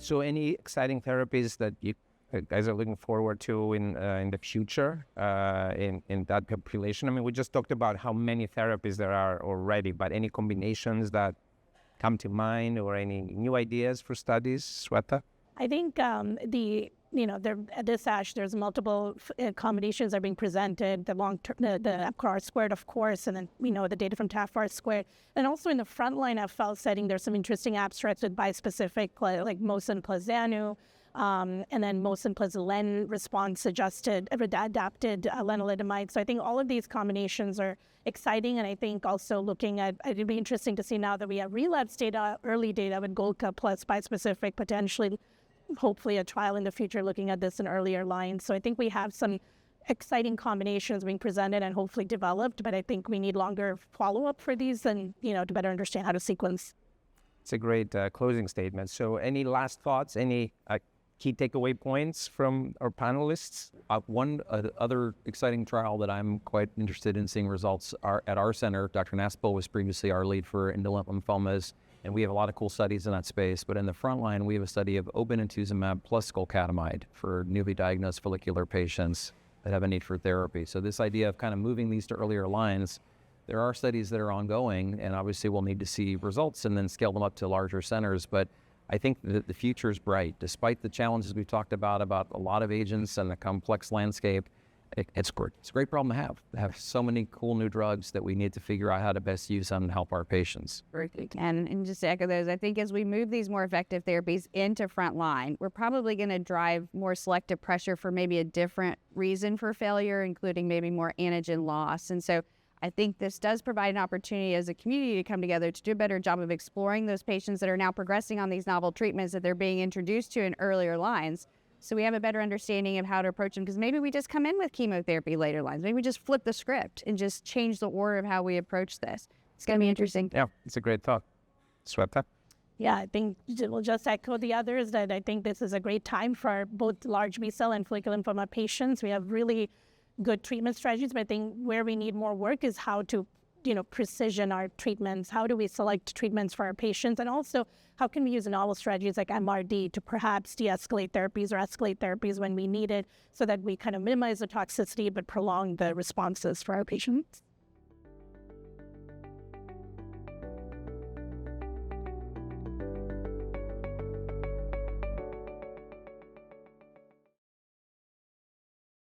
So any exciting therapies that you guys are looking forward to in the future in that population? I mean, we just talked about how many therapies there are already, but any combinations that come to mind or any new ideas for studies, Swetha? I think at this ASH, there's multiple combinations are being presented, the long-term, the FR squared, of course, and then we know the data from TAFR squared. And also in the frontline FL setting, there's some interesting abstracts with bispecific, like mosun plus Zanu, and then mosun plus len response-adapted lenalidomide. So I think all of these combinations are exciting, and I think also looking at, it'd be interesting to see now that we have relapse data, early data with Golca plus bispecific, potentially, hopefully a trial in the future looking at this in earlier lines. So I think we have some exciting combinations being presented and hopefully developed, but I think we need longer follow-up for these and, to better understand how to sequence. It's a great closing statement. So any last thoughts, any key takeaway points from our panelists? One other exciting trial that I'm quite interested in seeing results are at our center. Dr. Nastoupil was previously our lead for indolent lymphomas, and we have a lot of cool studies in that space. But in the front line, we have a study of obinutuzumab plus golcadomide for newly diagnosed follicular patients that have a need for therapy. So this idea of kind of moving these to earlier lines, there are studies that are ongoing, and obviously we'll need to see results and then scale them up to larger centers. But I think that the future is bright. Despite the challenges we've talked about a lot of agents and the complex landscape, it's a great problem to have so many cool new drugs that we need to figure out how to best use them and help our patients. And just to echo those, I think as we move these more effective therapies into frontline, we're probably going to drive more selective pressure for maybe a different reason for failure, including maybe more antigen loss. And so I think this does provide an opportunity as a community to come together to do a better job of exploring those patients that are now progressing on these novel treatments that they're being introduced to in earlier lines. So we have a better understanding of how to approach them, because maybe we just come in with chemotherapy later lines. Maybe we just flip the script and just change the order of how we approach this. It's going to be interesting. Yeah, it's a great talk. Swetha? Yeah, I think we'll just echo the others that I think this is a great time for both large B-cell and follicular lymphoma patients. We have really good treatment strategies, but I think where we need more work is how to precision our treatments. How do we select treatments for our patients? And also, how can we use novel strategies like MRD to perhaps de-escalate therapies or escalate therapies when we need it so that we kind of minimize the toxicity but prolong the responses for our patients?